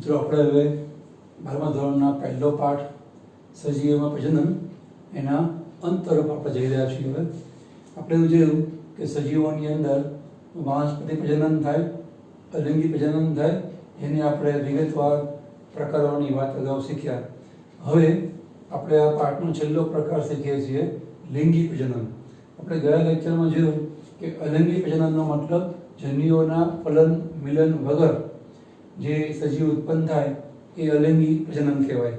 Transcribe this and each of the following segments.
મિત્રો આપણે હવે 12મા ધોરણના પહેલો પાઠ સજીવોમાં પ્રજનન એના અંત તરફ આપણે જઈ રહ્યા છીએ. હવે આપણે એવું જોયું કે સજીવોની અંદર વાનસ્પતિક પ્રજનન થાય, અલિંગી પ્રજનન થાય, એની આપણે વિગતવાર પ્રકારોની વાત અગાઉ શીખ્યા. હવે આપણે આ પાઠનો છેલ્લો પ્રકાર શીખીએ છીએ, લિંગી પ્રજનન. આપણે ગયા લેક્ચરમાં જોયું કે અલિંગી પ્રજનનનો મતલબ જન્યુઓના ફલન મિલન વગર જે સજીવ ઉત્પન્ન થાય એ અલિંગી પ્રજનન કહેવાય.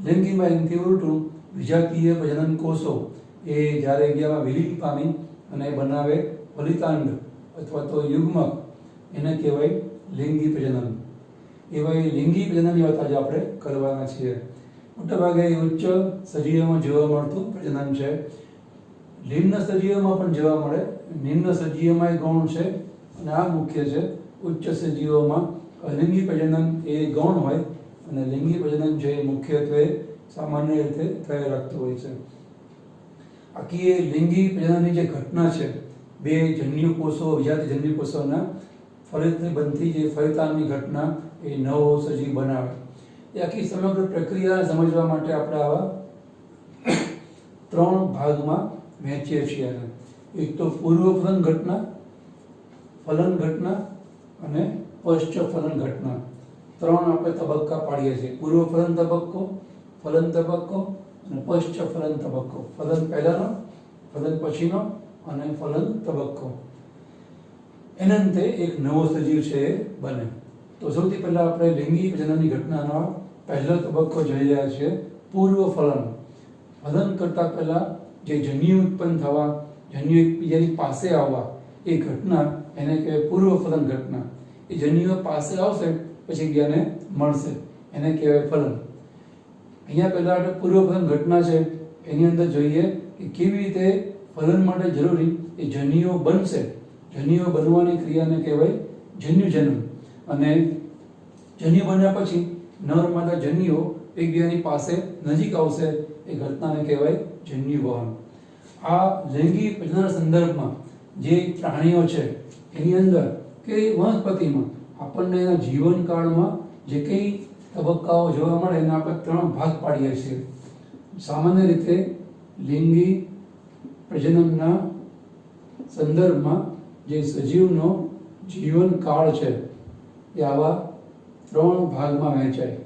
લિંગીમાં એનાથી ઉલટું વિજાતીય પ્રજનન કોષો એ જ્યારે એકબીજામાં વિલીન પામી અને બનાવે ફલિતાંડ અથવા તો યુગ્મક, એને કહેવાય લિંગી પ્રજનન. એવા લિંગી પ્રજનનની વાત આજે આપણે કરવાના છીએ. મોટાભાગે ઉચ્ચ સજીવોમાં જોવા મળતું પ્રજનન છે. નિમ્ન સજીવોમાં પણ જોવા મળે, નિમ્ન સજીવોમાં ગૌણ છે અને આ મુખ્ય છે. ઉચ્ચ સજીવોમાં અલિંગી પ્રજનન એ ગૌણ હોય અને લિંગી પ્રજનન છે એ મુખ્યત્વે સામાન્ય રીતે થઈ રાખતું હોય છે. આખી એ લિંગી પ્રજનનની જે ઘટના છે, બે જન્યુ કોષો વિજાતીય જન્યુ કોષોના ફલિતથી બનતી જે ફલિતાંડની ઘટના એ નવો સજીવ બનાવે, એ આખી સમગ્ર પ્રક્રિયા સમજવા માટે આપણે આવા 3 ભાગમાં વહેંચીએ છીએ. એક તો પૂર્વ ફલન ઘટના, ફલન ઘટના અને પશ્ચ ફલન ઘટના. 3 આપણે તબક્કા પાડીએ છીએ: પૂર્વ ફલન તબક્કો, ફલન તબક્કો અને પશ્ચ ફલન તબક્કો. ફલન પહેલાનો, ફલન પછીનો અને ફલન તબક્કો. એના અંતે એક નવો સજીવ છે એ બને. તો સૌથી પહેલા આપણે લિંગી પ્રજનનની ઘટનાનો પહેલો તબક્કો જોઈ રહ્યા છીએ, પૂર્વ ફલન. ફલન કરતા પહેલા જે જન્યુ ઉત્પન્ન થવા, જન્યુ એકબીજાની પાસે આવવા, એ ઘટના એને કહેવાય પૂર્વ ફલન ઘટના. એ જન્યુઓ પાસે આવશે પછી એકબીજાને મળશે, એને કહેવાય ફલન. અહીંયા પહેલા આપણે પૂર્વ ફલન ઘટના છે એની અંદર જોઈએ કે કેવી રીતે ફલન માટે જરૂરી એ જન્યુઓ બનશે. જન્યુઓ બનવાની ક્રિયાને કહેવાય જન્યુજનન. અને જન્યુ બન્યા પછી નર માદા જન્યુઓ એકબીજાની પાસે નજીક આવશે, એ ઘટનાને કહેવાય જન્યુવહન. આ લિંગી પ્રજનન સંદર્ભમાં જે પ્રાણીઓ છે એની અંદર કે વનસ્પતિમાં આપણને એના જીવનકાળમાં જે કંઈ તબક્કાઓ જોવા મળે એના આપણે 3 ભાગ પાડીએ છીએ. સામાન્ય રીતે લિંગી પ્રજનનના સંદર્ભમાં જે સજીવનો જીવનકાળ છે એ આવા 3 ભાગમાં વહેંચાય.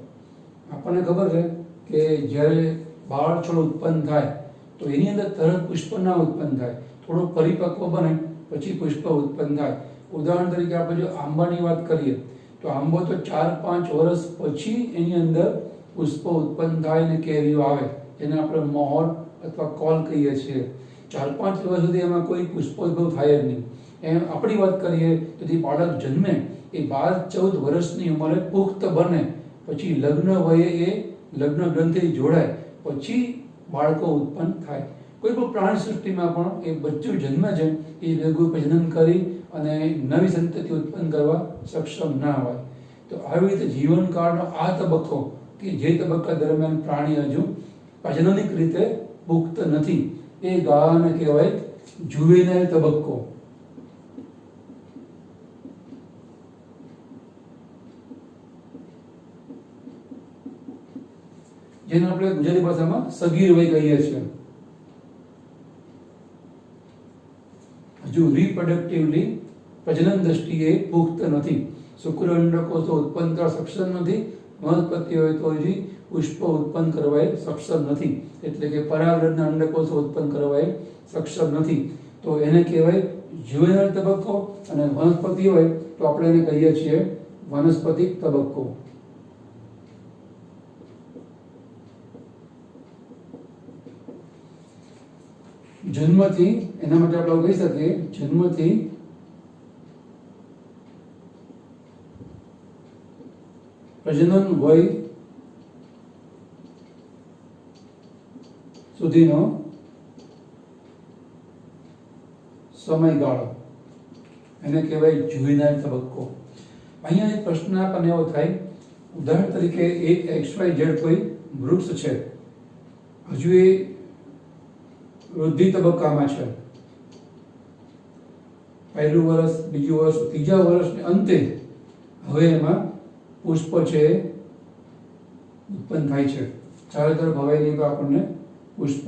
આપણને ખબર છે કે જ્યારે બાળ છોડ ઉત્પન્ન થાય તો એની અંદર તરત પુષ્પ ના ઉત્પન્ન થાય, થોડો પરિપક્વ બને પછી પુષ્પ ઉત્પન્ન થાય. ઉદાહરણ તરીકે આપણે જો આંબાની વાત કરીએ તો આંબો તો 4-5 વર્ષ પછી એની અંદર પુષ્પો ઉત્પન્ન થાય અને કેરીઓ આવે, જેને આપણે મોહર અથવા કોલ કહીએ છીએ. 4-5 વર્ષ સુધી એમાં કોઈ પુષ્પોદ્ભવ થાય જ નહીં. એમ આપણી વાત કરીએ તો જે બાળક જન્મે એ 12-14 વર્ષની ઉંમરે પુખ્ત બને, પછી લગ્ન વયે એ લગ્ન ગ્રંથિથી જોડાય, પછી બાળકો ઉત્પન્ન થાય. કોઈ પણ પ્રાણી સૃષ્ટિમાં પણ એ બચ્ચું જન્મે છે એ ભેગું પ્રજનન કરી અને નવી સંતતિ ઉત્પન્ન કરવા સક્ષમ ના હોય. તો આવી રીતે જીવનકાળનો આ તબક્કો કે જે તબક્કા દરમિયાન પ્રાણી હજુ પ્રજનનિક રીતે પુખ્ત નથી, એ ગાળાને કહેવાય જુવેનાઇલ તબક્કો. જેને આપણે ગુજરાતી ભાષામાં સગીર વય કહીએ છીએ. હજુ રિપ્રોડક્ટિવલી પ્રજનન દ્રષ્ટિએ પુખ્ત નથી. શુક્ર અંડકોષો ઉત્પન્ન કરવા સક્ષમ નથી. વનસ્પતિ હોય તો હજી પુષ્પ ઉત્પન્ન કરવા સક્ષમ નથી, એટલે કે પરાગરજના અંડકોષો ઉત્પન્ન કરવા સક્ષમ નથી. તો એને કહેવાય જુવેનાઇલ તબક્કો. અને વનસ્પતિ હોય તો આપણે એને કહીએ છીએ વાનસ્પતિક તબક્કો. જન્મથી, એના માટે આપણે કહી શકીએ, જન્મથી પ્રજનન વય સુધીનો સમયગાળો એને કહેવાય જુવેનાઇલ તબક્કો. અહીંયા એક પ્રશ્ન આપણને એવો થાય, ઉદાહરણ તરીકે એક XYZ કોઈ વૃક્ષ છે, હજુ એ વૃદ્ધિ તબક્કામાં છે. પહેલું વર્ષ, બીજું વર્ષ, ત્રીજા વર્ષને અંતે હવે એમાં પુષ્પ છે એ ઉત્પન્ન થાય છે. ચારે તરફ હવાઈ નહીં તો આપણને પુષ્પ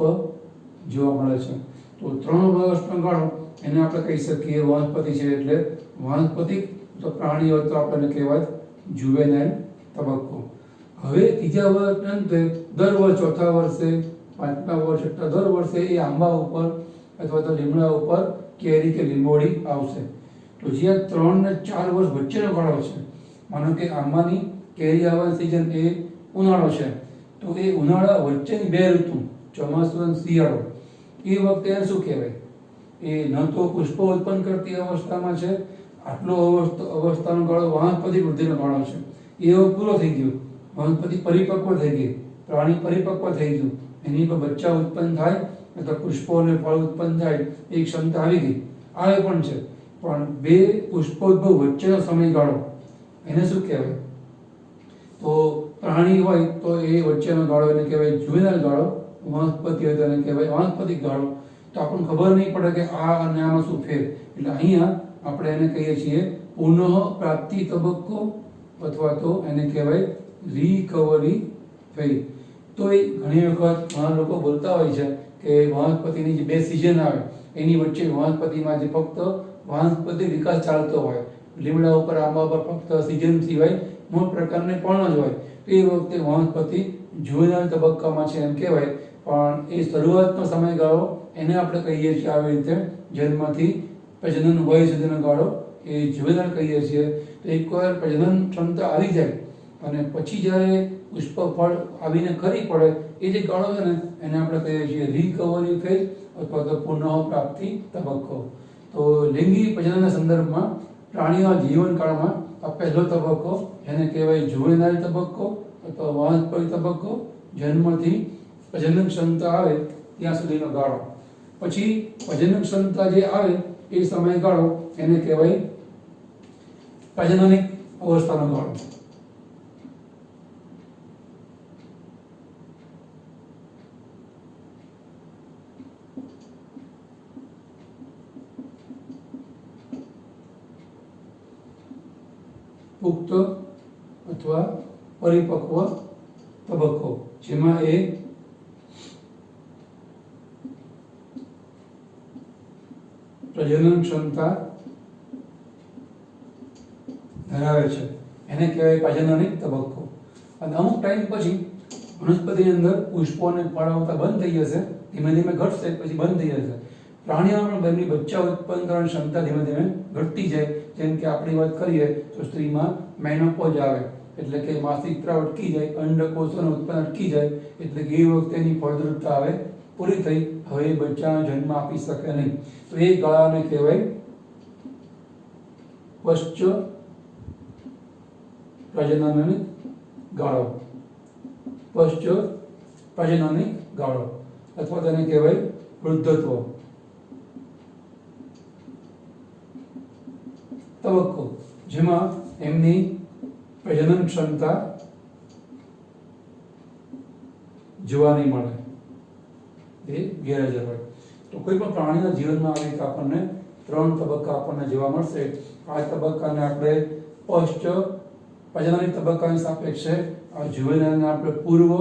જોવા મળે છે. તો 3 વર્ષનો ગાળો એને આપણે કહી શકીએ વાનસ્પતિક છે. એટલે વાનસ્પતિક તો પ્રાણીઓ તો આપણને કહેવાય જુવેનાઇલ તબક્કો. હવે ત્રીજા વર્ષના અંતે દર વર્ષ, ચોથા વર્ષે, પાંચમા વર્ષ, દર વર્ષે એ આંબા ઉપર અથવા તો લીમડા ઉપર કેરી કે લીંબોડી આવશે. તો જે 3 ને 4 વર્ષ વચ્ચેનો ગાળો છે, માનો કે આંબાની કેરી આવવાની સિઝન એ ઉનાળો છે, તો એ ઉનાળા વચ્ચેની 2 ઋતુ, ચોમાસું અને શિયાળો, એ વખતે એને શું કહેવાય? એ ન તો પુષ્પો ઉત્પન્ન કરતી અવસ્થામાં છે, આટલો અવસ્થાનો ગાળો વાનસ્પતિક વૃદ્ધિનો ગાળો છે. એ પૂરો થઈ ગયો, વનસ્પતિ પરિપક્વ થઈ ગઈ, પ્રાણી પરિપક્વ થઈ ગયું, એની પર બચ્ચા ઉત્પન્ન થાય અથવા પુષ્પો અને ફળ ઉત્પન્ન થાય એ ક્ષમતા આવી ગઈ. આ એ પણ છે. પણ 2 પુષ્પોદ્ભવ વચ્ચેનો સમયગાળો એને શું કહેવાય? તો પ્રાણી હોય તો એ વચ્ચેનો ગાળો એને કહેવાય જુવેનાઇલ ગાળો, વનસ્પતિ હોય તો એને કહેવાય વાનસ્પતિક ગાળો. તો આપણને ખબર નહીં પડે કે આ અને આમાં શું ફેર. એટલે અહીંયા આપણે એને કહીએ છીએ પુનઃ પ્રાપ્તિ તબક્કો અથવા તો એને કહેવાય રિકવરી ફેઝ. તો એ ઘણી વખત ઘણા લોકો બોલતા હોય છે કે વનસ્પતિની જે 2 સિઝન આવે એની વચ્ચે વનસ્પતિમાં જે ફક્ત વનસ્પતિ વિકાસ ચાલતો હોય, લીમડા ઉપર, આંબા ઉપર ફક્ત સિઝન સિવાય મૂળ પ્રકારની પર્ણ જ હોય, તો એ વખતે વનસ્પતિ જુવેનાઇલ તબક્કામાં છે એમ કહેવાય. પણ એ શરૂઆતનો સમયગાળો એને આપણે કહીએ છીએ આવી રીતે જન્મથી પ્રજનન વય સુધીનો ગાળો એ જુવેનાઇલ કહીએ છીએ. તો એકવાર પ્રજનન ક્ષમતા આવી જાય અને પછી જ્યારે પુષ્પ ફળ આવીને ખરી પડે એ જે ગાળો છે ને એને આપણે કહીએ છીએ રિકવરી ફેઝ અથવા તો પુનઃ પ્રાપ્તિ તબક્કો. તો લિંગી પ્રજનનના સંદર્ભમાં પ્રાણીઓના જીવનકાળમાં આ પહેલો તબક્કો એને કહેવાય જુવેનાઇલ તબક્કો અથવા વાનસ્પતિક તબક્કો, જન્મથી પ્રજનન ક્ષમતા આવે ત્યાં સુધીનો ગાળો. પછી પ્રજનન ક્ષમતા જે આવે એ સમયગાળો એને કહેવાય પ્રજનનિક અવસ્થાનો ગાળો. પુખ્ત અથવા પરિપક્વ તબક્કો, જેમાં એ પ્રજનન ક્ષમતા ધરાવે છે એને કહેવાય પ્રજનનિક તબક્કો. અને અમુક ટાઈમ પછી વનસ્પતિની અંદર પુષ્પો અને ફળ આવતા બંધ થઈ જશે, ધીમે ધીમે ઘટશે, પછી બંધ થઈ જશે. પ્રાણીઓમાં પણ તેમની બચ્ચા ઉત્પન્ન કરવાની ક્ષમતા ધીમે ધીમે ઘટતી જાય. જેમ કે આપણી વાત કરીએ તો સ્ત્રીમાં મેનોપોઝ આવે એટલે કે માસિક સ્ત્રાવ અટકી જાય, અંડકોષોનું ઉત્પાદન અટકી જાય, એટલે કે એ વખતે એની ફળદ્રુપતા આવે પૂરી થઈ, હવે એ બચ્ચાનો જન્મ આપી શકે નહીં. તો એ ગાળાને કહેવાય પશ્ચ પ્રજનનિક ગાળો, પશ્ચ પ્રજનનિક ગાળો અથવા તેને કહેવાય વૃદ્ધત્વ તબક્કો, જેમાં એમની પ્રજનન ક્ષમતા જોવા નહીં મળે, એ ગેરહાજર હોય. તો કોઈ પણ પ્રાણીના જીવનમાં આવી રીતે આપણને 3 તબક્કા આપણને જોવા મળશે. આ તબક્કાને આપણે પશ્ચ પ્રજનનિક તબક્કાની સાપેક્ષે આ જુવેનાઇલને આપણે પૂર્વ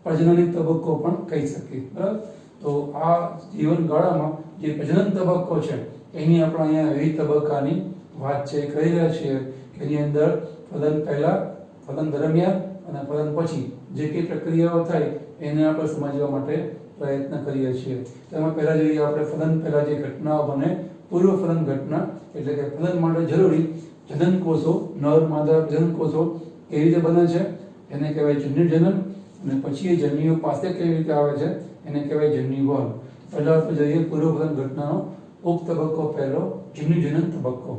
પ્રજનનિક તબક્કો પણ કહી શકીએ. બરાબર. તો આ જીવનગાળામાં જે પ્રજનન તબક્કો છે એની આપણે અહીંયા વિવિધ તબક્કાની વાત છે કરી રહ્યા છીએ. એની અંદર ફલન પહેલા, ફલન દરમિયાન અને ફલન પછી જે કઈ પ્રક્રિયાઓ થાય એને આપણે સમજવા માટે પ્રયત્ન કરીએ છીએ. તેમાં પહેલા જોઈએ આપણે ફલન પહેલા જે ઘટનાઓ બને, પૂર્વ ફલન ઘટના, એટલે કે ફલન માટે જરૂરી જનન કોષો, નર માદા જનન કોષો કેવી રીતે બને છે એને કહેવાય જન્યુજનન, અને પછી એ જન્યુઓ પાસે કેવી રીતે આવે છે એને કહેવાય જન્યુવહન. પહેલા તો જોઈએ પૂર્વ ફલન ઘટનાનો ઉપ તબક્કો પહેલો, જન્યુજનન તબક્કો.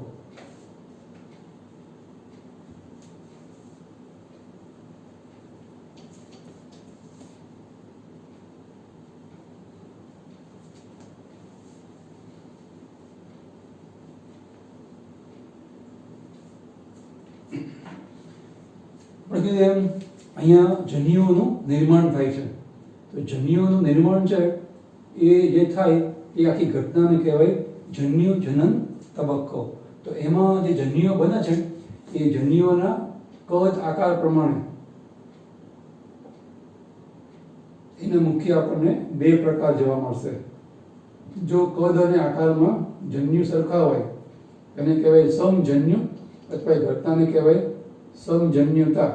એમ અહીંયા જન્યુઓનું નિર્માણ થાય છે. તો જન્યુઓનું નિર્માણ છે એ જે થાય એ આખી ઘટનાને કહેવાય જન્યુજનન તબક્કો. તો એમાં જે જન્યુઓ બને છે એ જન્યુઓના કદ આકાર પ્રમાણે એને મુખ્ય આપણને બે પ્રકાર જોવા મળશે. જો કદ અને આકારમાં જન્યુ સરખા હોય એને કહેવાય સમજન્યુ અથવા ઘટનાને કહેવાય સમજન્યુતા.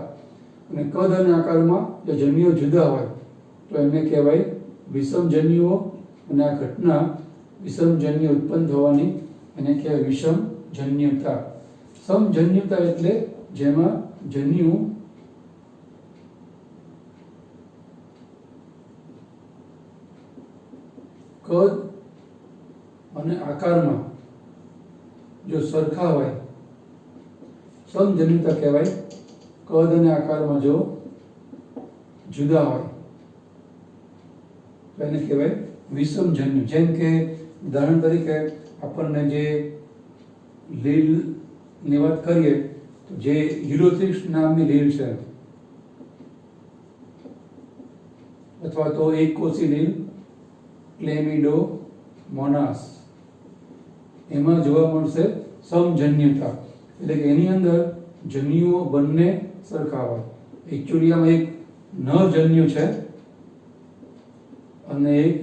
અને કદ અને આકારમાં જો જન્યુઓ જુદા હોય તો એને કહેવાય વિષમજન્યુઓ. અને આ ઘટના વિષમજન્યુ ઉત્પન્ન થવાની એને કહેવાય વિષમજન્યુતા. સમજન્યુતા એટલે જેમાં જન્યુ કદ અને આકારમાં જો સરખા હોય, સમજન્યુતા કહેવાય. કદ અને આકારમાં જો જુદા હોય તો એને કહેવાય વિષમજન્યુ. જેમ કે ઉદાહરણ તરીકે આપણને જે લીલની વાત કરીએ તો જે યુરોથ્રિક્સ નામની લીલ છે અથવા તો એક કોષી લીલ ક્લેમિડોમોનાસ, એમાં જોવા મળશે સમજન્યુતા. એટલે કે એની અંદર જન્યુઓ બંને સરખા હોય. એકચ્યુઅલી આમાં એક નર જન્યુ છે અને એક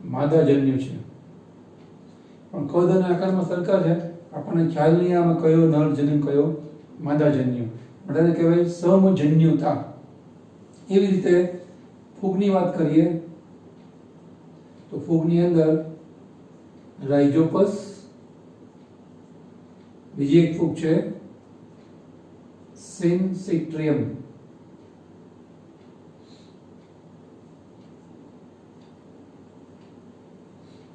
માદા જન્યુ છે, પણ કદ અને આકારમાં સરખા છે. આપણને ખ્યાલ નહીં આમાં કયો નર જન્યુ કયો માદા જન્યુ. બધાને કહેવાય સમજન્યુતા. એવી રીતે ફૂગની વાત કરીએ તો ફૂગની અંદર રાઇઝોપસ, બીજી એક ફૂગ છે સિન્સિટ્રિયમ.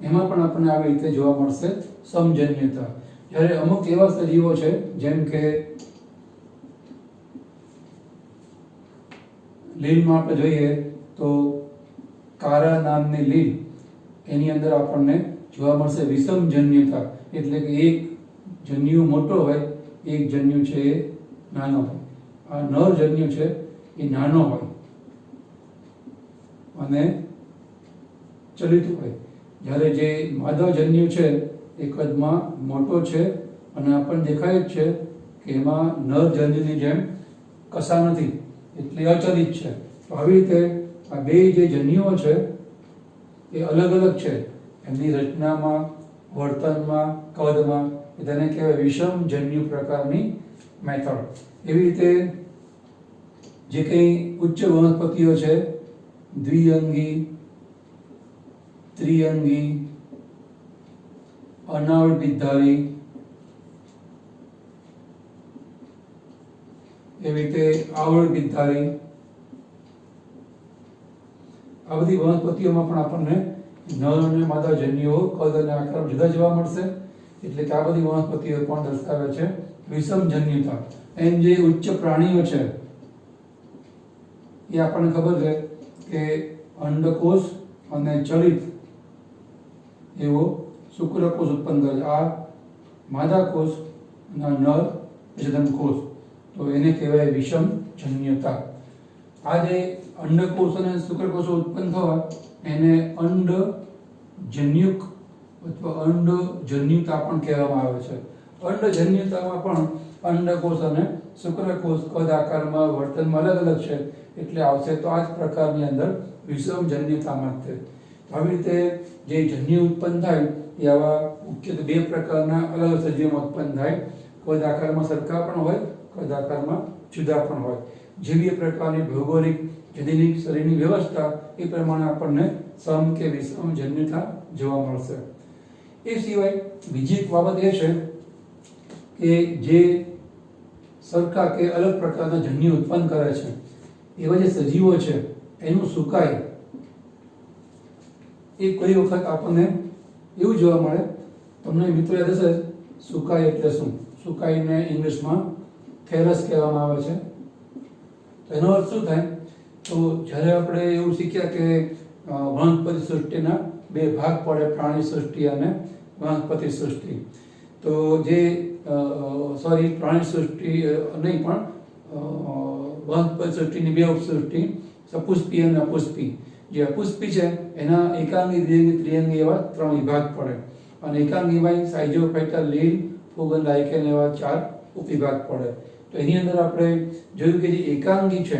એમાં પણ આપણને આવી રીતે જોવા મળશે સમજન્યુતા. જ્યારે અમુક એવા સજીવો છે જેમ કે લીલમાં આપણે જોઈએ તો કારા નામની લીલ, એની અંદર આપણને જોવા મળશે વિષમજન્યુતા. એટલે કે એક જન્યુ મોટો હોય, એક જન્યુ છે એ નાનો હોય. આ નર જન્યુ છે એ નાનો હોય અને ચલિત હોય, જ્યારે જે માદા જન્યુ છે એ કદમાં મોટો છે અને આપણને દેખાય જ છે કે એમાં નર જન્યુની જેમ કશા નથી, એટલે અચલિત છે. તો આવી રીતે આ બે જે જન્યુઓ છે એ અલગ અલગ છે એમની રચનામાં, વર્તનમાં, કદમાં. તેને કહેવાય વિષમજન્યુ પ્રકારની મેથડ. એવી રીતે જે કંઈ ઉચ્ચ વનસ્પતિઓ છે, દ્વિઅંગી, ત્રિઅંગી, અનાવૃત બીજધારી, એવી રીતે આવૃત બીજધારી, આ બધી વનસ્પતિઓમાં પણ આપણને નર અને માદા જન્યુઓ કદ અને આકાર જુદા જોવા મળશે. એટલે કે આ બધી વનસ્પતિઓ પણ દર્શાવે છે વિષમજન્યુતા. એમ જે ઉચ્ચ પ્રાણીઓ છે એ આપણને ખબર છે કે અંડકોષ અને ચલિત એવો શુક્રકોષ ઉત્પન્ન કરે છે. આ માદા કોષ અને નર પ્રજનન કોષ, તો એને કહેવાય વિષમજન્યુતા. આ જે અંડકોષ અને શુક્રકોષો ઉત્પન્ન થવા એને અંડજન્યુક અથવા અંડજન્યુતા પણ કહેવામાં આવે છે. અંડજન્યુતામાં પણ અંડકોષ અને શુક્રકોષ કદ આકારમાં વર્તનમાં અલગ અલગ છે, એટલે આવશે તો આ જ પ્રકારની અંદર વિષમજન્યુતામાં છે. આવી રીતે જે જન્યુ ઉત્પન્ન થાય એ આવા મુખ્યત્વે બે પ્રકારના અલગ અલગ સજીવોમાં ઉત્પન્ન થાય. કદ આકારમાં સરખા પણ હોય, કદ આકારમાં જુદા પણ હોય. જેવી પ્રકારની ભૌગોલિક જનીનિક શરીરની વ્યવસ્થા એ પ્રમાણે આપણને સમ કે વિષમજન્યુતા જોવા મળશે. એ સિવાય બીજી એક બાબત એ છે કે જે સરખા કે અલગ પ્રકારના જન્યુ ઉત્પન્ન કરે છે એવા જે સજીવો છે એનું સુકાય એ કોઈ વખત આપણને એવું જોવા મળે. તમને મિત્રો યાદ હશે સુકાય એટલે શું? સુકાઈને ઇંગ્લિશમાં થેરસ કહેવામાં આવે છે. એનો અર્થ શું થાય? તો જ્યારે આપણે એવું શીખ્યા કે વનસ્પતિ સૃષ્ટિના બે ભાગ પડે, પ્રાણી સૃષ્ટિ અને વનસ્પતિ સૃષ્ટિ. તો જે પ્રાણી સૃષ્ટિ નહીં પણ વનસ્પતિ સૃષ્ટિની બે ઉપસૃષ્ટિ, સપુષ્પી અને અપુષ્પી. જે અપુષ્પી છે એના એકાંગી, દ્વિઅંગી, ત્રિઅંગી એવા 3 વિભાગ પડે અને એકાંગીમાં સાઇઝોફાઇટા, લીલ, ફૂગ અને લાઇકેન એવા 4 ઉપવિભાગ પડે. તો તો એની અંદર આપણે જોયું કે જે એકાંગી છે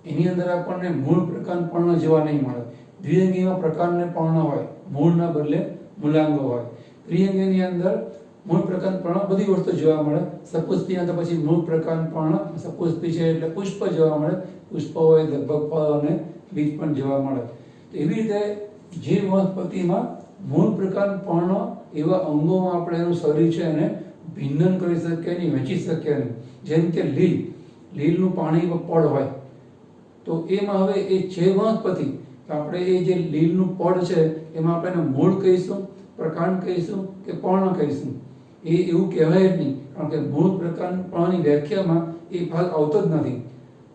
એની અંદર આપણને મૂળ પ્રકાર પર્ણ જોવા નહીં મળે. દ્વિઅંગીમાં પ્રકારને પર્ણ હોય, મૂળના બદલે મૂલાંગો હોય. ત્રિઅંગીની અંદર મૂળ પ્રકાર પર્ણ બધી વસ્તુ જોવા મળે. સપુષ્પી અંદર પછી મૂળ પ્રકાર પર્ણ, સપુષ્પી છે એટલે પુષ્પ જોવા મળે, પુષ્પ હોય લગભગ ફળ અને બીજ પણ જોવા મળે. તો એવી રીતે જે વનસ્પતિમાં મૂળ પ્રકાર પર્ણ એવા અંગોમાં આપણે એનું શરીર છે એને ભિન્નન કરી શકીએ નહીં, વહેંચી શકીએ નહીં. જેમ કે લીલનું પાણી પડ હોય તો એમાં હવે એ છે વનસ્પતિ, તો આપણે એ જે લીલનું પડ છે એમાં આપણે એને મૂળ કહીશું, પ્રકાંડ કહીશું કે પર્ણ કહીશું? એ એવું કહેવાય જ નહીં, કારણ કે મૂળ પ્રકાંડ પર્ણની વ્યાખ્યામાં એ ભાગ આવતો જ નથી.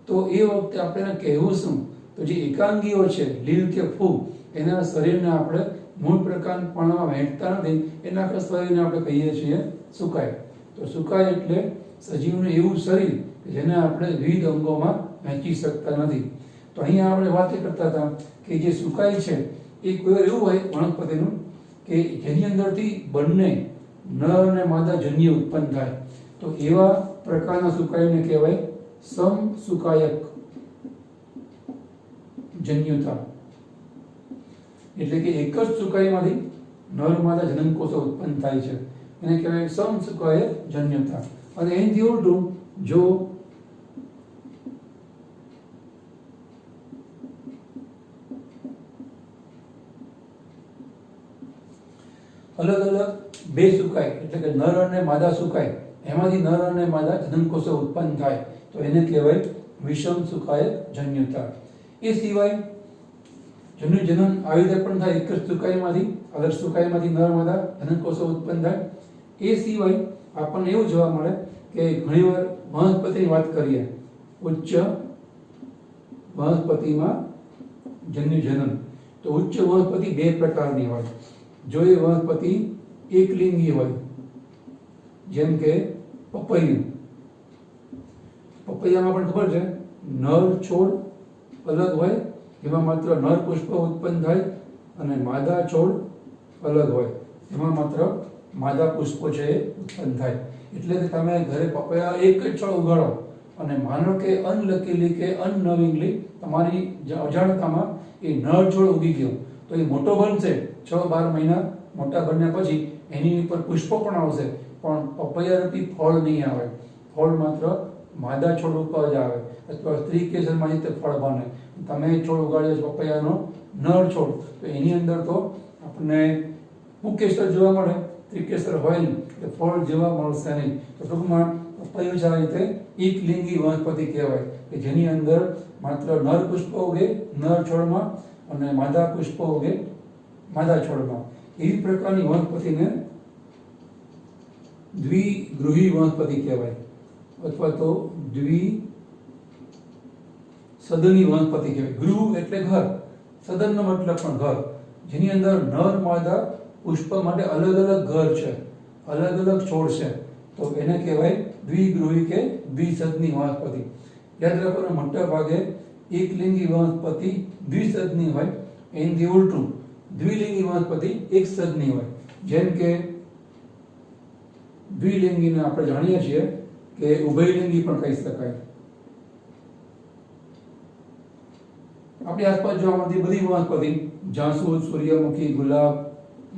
તો એ વખતે આપણે એને કહેવું શું? તો જે એકાંગીઓ છે લીલ કે ફૂગ, એના શરીરને આપણે મૂળ પ્રકાંડ પર્ણમાં વહેંચતા નથી, એના આખા શરીરને આપણે કહીએ છીએ સુકાય. તો સુકાય એટલે સજીવનું એવું શરીર કે જેને આપણે વિવિધ અંગોમાં વહેંચી શકતા નથી. તો અહીંયા આપણે વાત કરતા હતા કે જે સુકાય છે એ કોઈ એવું હોય વનસ્પતિનું કે જેની અંદરથી બંને નર અને માદા જન્ય ઉત્પન્ન થાય. તો એવા પ્રકારના સુકાયને કહેવાય સમસુકાયક જન્યુતા. એટલે કે એક જ સુકાઈમાંથી નર માદા જનનકોષો ઉત્પન્ન થાય છે, એને કહેવાય સમસુકાયક જન્યુતા. અને એનાથી ઉલટું જો અલગ અલગ બે સુકાય એટલે કે નર અને માદા સુકાય, એમાંથી નર અને માદા જનનકોષો ઉત્પન્ન થાય તો એને કહેવાય વિષમ સુકાયક જન્યુતા. એ સિવાય જન્યુજનન આવી રીતે પણ થાય, એક જ સુકાઈમાંથી અલગ સુકાઈમાંથી નર માદા જનનકોષો ઉત્પન્ન થાય. એ સિવાય આપણને એવું જોવા મળે કે ઘણીવાર વનસ્પતિની વાત કરીએ, ઉચ્ચ વનસ્પતિમાં જન્યુજનન. તો ઉચ્ચ વનસ્પતિ બે પ્રકારની હોય. જો એ વનસ્પતિ એકલિંગી હોય, જેમ કે પપૈયું. પપૈયામાં પણ ખબર છે નર છોડ અલગ હોય, એમાં માત્ર નર પુષ્પ ઉત્પન્ન થાય, અને માદા છોડ અલગ હોય, એમાં માત્ર માદા પુષ્પો છે એ ઉત્પન્ન થાય. એટલે કે તમે ઘરે પપૈયા એક જ છોડ ઉગાડો અને માનો કે અનલકીલી કે અનનવિંગલી તમારી અજાણતામાં એ નર છોડ ઉગી ગયો, તો એ મોટો બનશે. 6-12 મહિના મોટા બન્યા પછી એની ઉપર પુષ્પો પણ આવશે, પણ પપૈયા રૂપી ફળ નહીં આવે. ફળ માત્ર માદા છોડ ઉપર જ આવે, અથવા સ્ત્રી કેસરમાં રીતે ફળ બને. તમે છોડ ઉગાડ્યો છે પપૈયાનો નર છોડ, તો એની અંદર તો આપણને પુંકેસર જોવા મળે, ત્રિકેસર હોય નહીં, એટલે ફળ જોવા મળશે નહીં. તો ટૂંકમાં પપૈયું છે આ રીતે એકલિંગી વનસ્પતિ કહેવાય કે જેની અંદર માત્ર નર પુષ્પો ઉગે નર છોડમાં અને માદા પુષ્પો ઉગે માદા છોડમાં. એવી પ્રકારની વનસ્પતિને દ્વિગૃહી વનસ્પતિ કહેવાય, અથવા તો દ્વિસદની વનસ્પતિ કહેવાય. ગૃહ એટલે ઘર, સદનનો મતલબ પણ ઘર, જેની અંદર નર માદા પુષ્પ માટે અલગ અલગ ઘર છે, અલગ અલગ છોડ છે, તો એને કહેવાય દ્વિગૃહી કે દ્વિસદની વનસ્પતિ. યાદ રાખવાનું, મોટા ભાગે એકલિંગી વનસ્પતિ દ્વિસદની હોય, એનાથી ઉલટું દ્વિલિંગી વનસ્પતિ એક સદની હોય. જેમ કે દ્વિલિંગીને આપણે જાણીએ છીએ કે ઉભયલિંગી પણ કહી શકાય. આપણી આસપાસ જોવા મળતી બધી વનસ્પતિ, જાસૂદ, સૂર્યમુખી, ગુલાબ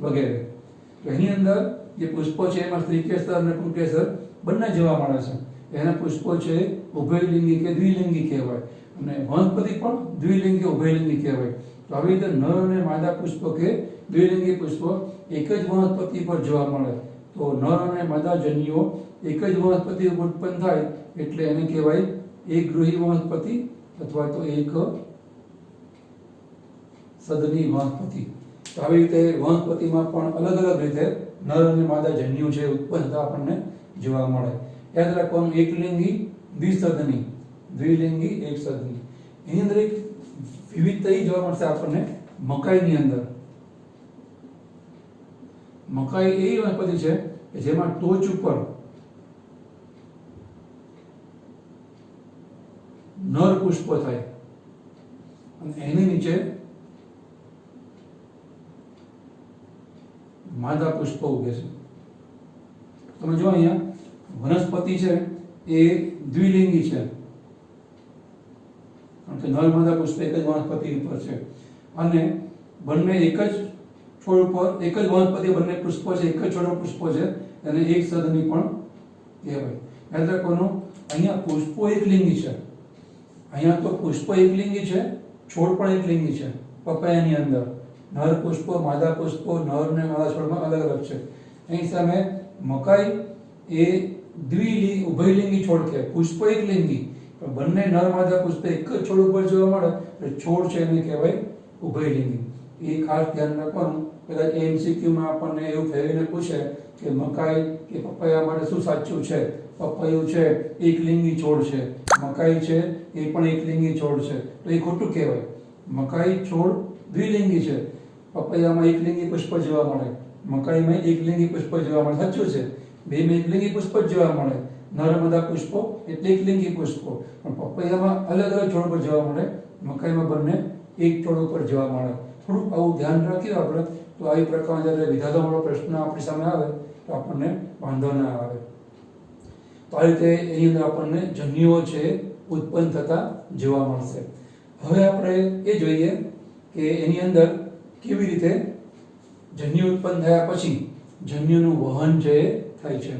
વગેરે, તો એની અંદર જે પુષ્પો છે એમાં સ્ત્રીકેસર અને પુંકેસર બંને જોવા મળે છે. એના પુષ્પો છે ઉભયલિંગી કે દ્વિલિંગી કહેવાય, અને વનસ્પતિ પણ દ્વિલિંગી કે ઉભયલિંગી કહેવાય. તો આવી રીતે નર અને માદા પુષ્પ કે દ્વિલિંગી પુષ્પો એક જ વનસ્પતિ પર જોવા મળે. તો નર અને માદા જન્યુઓ એક જ વનસ્પતિ ઉત્પન્ન થાય એટલે એને કહેવાય એકગૃહી વનસ્પતિ અથવા તો એક સદની વનસ્પતિ. તો આવી રીતે વનસ્પતિમાં પણ અલગ અલગ રીતે નર અને માદા જન્યુ છે ઉત્પન્ન થતા આપણને જોવા મળે. યાદ રાખવાનું, એકલિંગી દ્વિસદની, દ્વિલિંગી એક સદની. એની અંદર એક વિવિધતા એ જોવા મળશે આપણને મકાઈની અંદર. મકાઈ એવી વનસ્પતિ છે કે જેમાં ટોચ ઉપર નર પુષ્પ થાય અને એની નીચે માદા પુષ્પ ઉગે છે. તમે જો અહીંયા વનસ્પતિ છે એ દ્વિલિંગી છે, કારણ કે નર માદા પુષ્પ એક જ વનસ્પતિ ઉપર છે અને બંને એક જ છોડ ઉપર, એક જ વનસ્પતિ બંને પુષ્પો છે, એક જ છોડમાં પુષ્પો છે, અને એક સદની પણ કહેવાય. યાદ રાખવાનું, અહીંયા પુષ્પો એકલિંગી છે, અહીંયા તો પુષ્પ એકલિંગી છે, છોડ પણ એકલિંગી છે. પપૈયાની અંદર નર પુષ્પો, માદા પુષ્પો, નર ને માદા છોડમાં અલગ અલગ છે. અહીં સામે મકાઈ એ ઉભયલિંગી છોડ છે, પુષ્પ એકલિંગી, પણ બંને નર માદા પુષ્પ એક જ છોડ ઉપર જોવા મળે એટલે છોડ છે એને કહેવાય ઉભયલિંગી. એ ખાસ ધ્યાન રાખવાનું. કદાચ એમસીક્યુમાં આપણને એવું ફેરવીને પૂછે કે મકાઈ કે પપૈયા માટે શું સાચું છે? પપૈયું છે એકલિંગી છોડ છે, મકાઈ છે એ પણ એકલિંગી છોડ છે, તો એ ખોટું કહેવાય. મકાઈ છોડ દ્વિલિંગી છે, પપૈયામાં એકલિંગી પુષ્પ જોવા મળે, મકાઈમાં એકલિંગી પુષ્પ જોવા મળે, સાચું છે. બેમાં એકલિંગી પુષ્પ જ જોવા મળે, નર્મદા પુષ્પો એટલે એકલિંગી પુષ્પો, પણ પપૈયામાં અલગ અલગ છોડ પર જોવા મળે, મકાઈમાં બંને એક છોડ ઉપર જોવા મળે. થોડુંક આવું ધ્યાન રાખીએ આપણે, તો આવી પ્રકારના જ્યારે વિધાનોવાળો પ્રશ્ન આપણી સામે આવે તો આપણને વાંધો ના આવે. તો આ રીતે એની અંદર આપણને જન્યુઓ છે ઉત્પન્ન થતા જોવા મળશે. હવે આપણે એ જોઈએ કે એની અંદર કેવી રીતે જન્યુ ઉત્પન્ન થયા પછી જન્યુનું વહન છે એ થાય છે.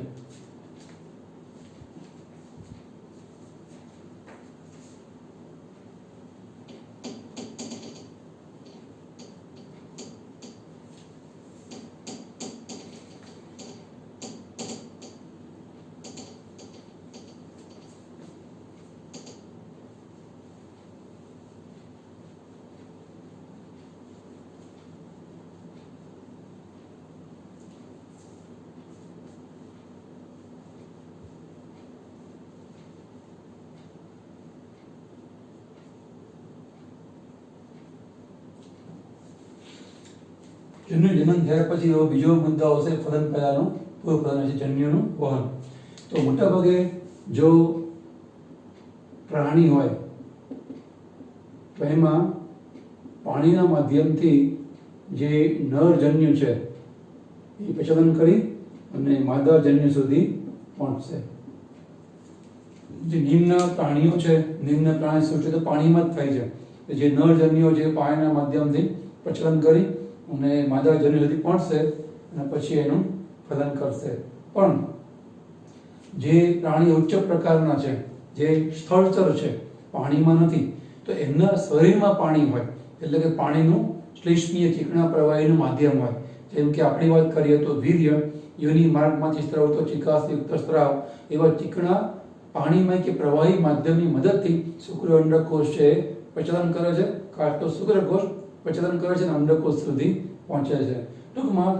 જન્યુ જનન થયા પછી એવો બીજો મુદ્દો આવશે ફલન પહેલાનું પૂર્વ ફલન છે જન્યુનું વહન. તો મોટાભાગે જો પ્રાણી હોય તો એમાં પાણીના માધ્યમથી જે નર જન્યુ છે એ પ્રચલન કરી અને માદા જન્યુ સુધી પહોંચશે. જે નિમ્ન પ્રાણીઓ છે, નિમ્ન પ્રાણી શું છે તો પાણીમાં જ થાય છે. જે નર જન્યુઓ છે પાણીના માધ્યમથી પ્રચલન કરી અને માદા જન્યુ સુધી પહોંચશે અને પછી એનું ફલન કરશે. પણ જે પ્રાણી ઉચ્ચ પ્રકારના છે, જે સ્થળચર છે, પાણીમાં નથી, તો એમના શરીરમાં પાણી હોય, એટલે કે પાણીનું શ્લેષ્મીય ચીકણા પ્રવાહીનું માધ્યમ હોય. જેમ કે આપણી વાત કરીએ તો વીર્ય, યોનિ માર્ગમાંથી સ્ત્રવતો ચિકાસયુક્ત સ્ત્રાવ, એવા ચીકણા પાણીમાં કે પ્રવાહી માધ્યમની મદદથી શુક્ર અંડકોષ છે પ્રચલન કરે છે. ખાસ તો શુક્રકોષ પ્રચલન કરે છે અને અંડકોષ સુધી પહોંચે છે. ટૂંકમાં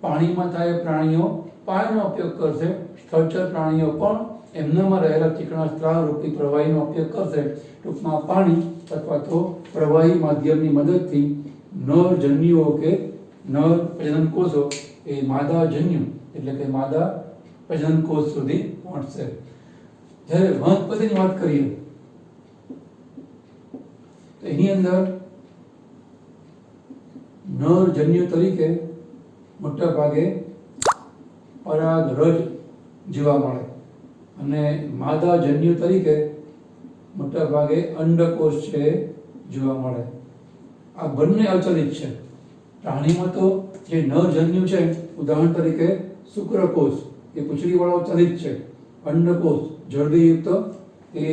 પાણીમાં થાય પ્રાણીઓ પાણીનો ઉપયોગ કરશે, સ્થળચર પ્રાણીઓ પણ એમનામાં રહેલા ચીકણા સ્ત્રાવ રૂપી પ્રવાહીનો ઉપયોગ કરશે. ટૂંકમાં પાણી અથવા તો પ્રવાહી માધ્યમની મદદથી નર જન્યુઓ કે નર પ્રજનન કોષો એ માદા જન્યુ એટલે કે માદા પ્રજનન કોષ સુધી પહોંચશે. જ્યારે વનસ્પતિની વાત કરીએ તો એની અંદર નર જન્યુ તરીકે મોટા ભાગે પરાગરજ જોવા મળે અને માદા જન્યુ તરીકે મોટા ભાગે અંડકોષ છે જોવા મળે. આ બંને અચલિત છે. પ્રાણીમાં તો જે નર જન્યુ છે, ઉદાહરણ તરીકે શુક્રકોષ એ પૂંછડીવાળો ચલિત છે, અંડકોષ જળદીયુક્ત એ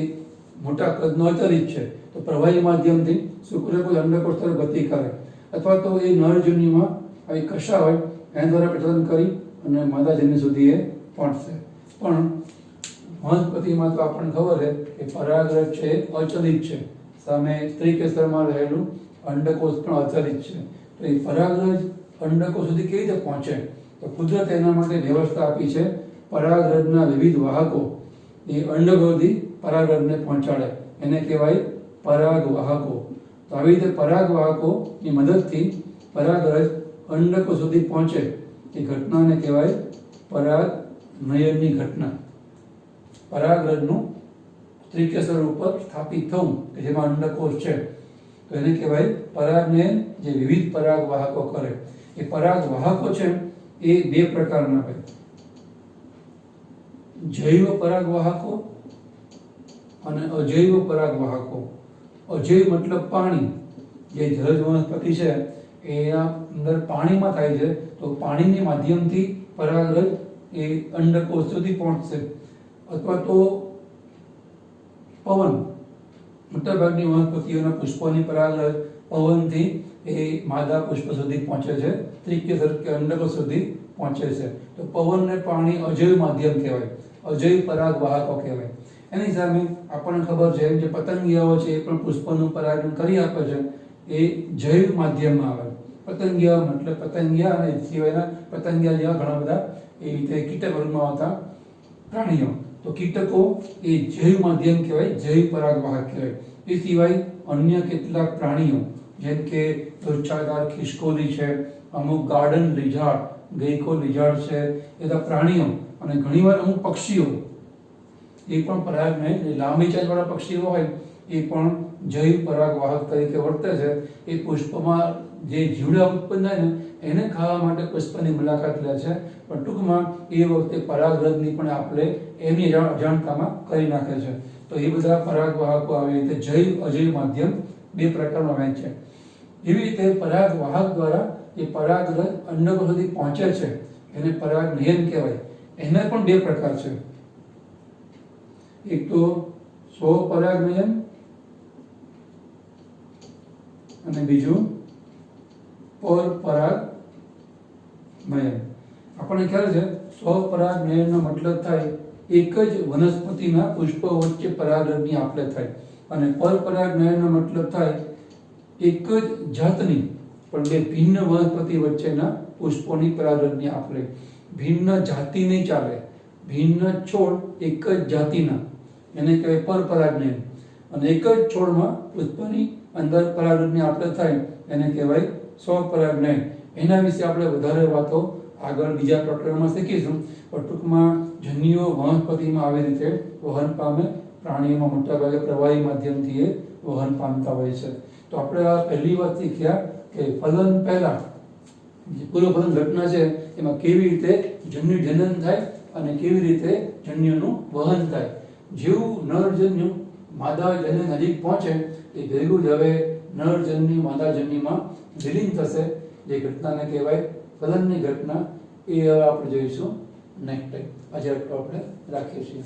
મોટા કદનો અચલિત છે. તો પ્રવાહી માધ્યમથી શુક્રકોષ અંડકોષ તરફ ગતિ કરે, અથવા તો એ નરજન્યુમાં આવી કશા હોય એના દ્વારા પ્રચલન કરી અને માદાજન્યુ સુધી એ પહોંચશે. પણ વનસ્પતિમાં તો આપણને ખબર છે કે પરાગરજ છે અચલિત છે, સામે સ્ત્રી કેસરમાં રહેલું અંડકોષ પણ અચલિત છે. તો એ પરાગરજ અંડકોષ સુધી કેવી રીતે પહોંચે? તો કુદરત એના માટે વ્યવસ્થા આપી છે. પરાગરજના વિવિધ વાહકો એ અંડકોષ સુધી પરાગરજને પહોંચાડે, એને કહેવાય પરાગવાહકો. તો આવી રીતે પરાગવાહકોની મદદથી પરાગરજ અંડકોષ સુધી પહોંચે એ ઘટનાને કહેવાય પરાગનયનની ઘટના. પરાગરજનું સ્ત્રીકેસર ઉપર સ્થાપિત થવું કે જેમાં અંડકોષ છે તો એને કહેવાય પરાગનયન, જે વિવિધ પરાગવાહકો કરે. એ પરાગવાહકો છે એ બે પ્રકારના હોય, જૈવ પરાગવાહકો અને અજૈવ પરાગવાહકો. અજૈવ મતલબ પાણી. જે જલજ વનસ્પતિ છે એના અંદર પાણીમાં થાય છે, તો પાણીની માધ્યમથી પરાગરજ એ અંડકોષ સુધી પહોંચશે. અથવા તો પવન, મોટાભાગની વનસ્પતિઓના પુષ્પોની પરાગરજ પવનથી એ માદા પુષ્પ સુધી પહોંચે છે, ત્રિકેસર કે અંડકોષ સુધી પહોંચે છે. તો પવન ને પાણી અજૈવ માધ્યમ કહેવાય, અજૈવ પરાગવાહકો કહેવાય. એની સામે આપણને ખબર છે જે પતંગિયાઓ છે એ પણ પુષ્પનું પરાગણ કરી આપે છે, એ જૈવ માધ્યમમાં આવે. પતંગિયા મતલબ પતંગિયા અને સિવાયના પતંગિયા જેવા ઘણા બધા એ રીતે કીટક વર્ગમાં આવતા પ્રાણીઓ. તો કીટકો એ જૈવ માધ્યમ કહેવાય, જૈવ પરાગવાહક કહેવાય. એ સિવાય અન્ય કેટલાક પ્રાણીઓ જેમ કે ત્વચાદાર ખિસકોલી છે, અમુક ગાર્ડન લિઝાર્ડ, ગેઇકો લિઝાર્ડ છે, એ બધા પ્રાણીઓ અને ઘણીવાર અમુક પક્ષીઓ એ પણ પરાગને, લાંબી ચાંચવાળા પક્ષીઓ હોય એ પણ જૈવ પરાગવાહક તરીકે વર્તે છે. એ પુષ્પમાં જે જીવડા ઉત્પન્ન થાય ને એને ખાવા માટે પુષ્પની મુલાકાત લે છે, પણ ટૂંકમાં એ વખતે પરાગરજની પણ આપણે એમની અજાણતામાં કરી નાખે છે. તો એ બધા પરાગવાહકો આવી રીતે જૈવ અજૈવ માધ્યમ બે પ્રકારમાં વહેંચે છે. એવી રીતે પરાગવાહક દ્વારા જે પરાગરજ અંડકોષ સુધી પહોંચે છે એને પરાગનયન કહેવાય. એના પણ બે પ્રકાર છે. એક તો સ્વપરાગનયન અને બીજું પરપરાગનયન. આપણને ખ્યાલ છે સ્વપરાગનયનનો મતલબ થાય એક જ વનસ્પતિના પુષ્પો વચ્ચે પરાગરજની આપ-લે થાય, અને પરપરાગનયનનો મતલબ થાય એક જ જાતની પણ બે ભિન્ન વનસ્પતિ વચ્ચેના પુષ્પોની પરાગરજની આપ-લે. ભિન્ન જાતિ નહીં ચાલે, ભિન્ન છોડ એક જ જાતિના એને કહેવાય પરપરાગનયન, અને એક જ છોડમાં પુષ્પની અંદર પરાગરજની આપ-લે થાય એને કહેવાય સ્વપરાગનયન. એના વિશે આપણે વધારે વાતો આગળ બીજા પ્રકરણમાં શીખીશું, પણ ટૂંકમાં જન્યુઓ વનસ્પતિમાં આવી રીતે વહન પામે. પ્રાણીઓમાં મોટાભાગે પ્રવાહી માધ્યમથી એ વહન પામતા હોય છે. તો આપણે આ પહેલી વાત શીખ્યા કે ફલન પહેલા જે પૂર્વ ફલન ઘટના છે એમાં કેવી રીતે જન્યુ જનન થાય અને કેવી રીતે જન્યુનું વહન થાય. જેવું નરજન્યુ માદા જન્યુ નજીક પહોંચે એ ભેગું જ હવે નરજન્યુ માદા જન્યુમાં વિલીન થશે, જે ઘટનાને કહેવાય ફલનની ઘટના. એ હવે આપણે જોઈશું નેક્સ્ટ ટાઈમ. આજે આપણે રાખીએ છીએ.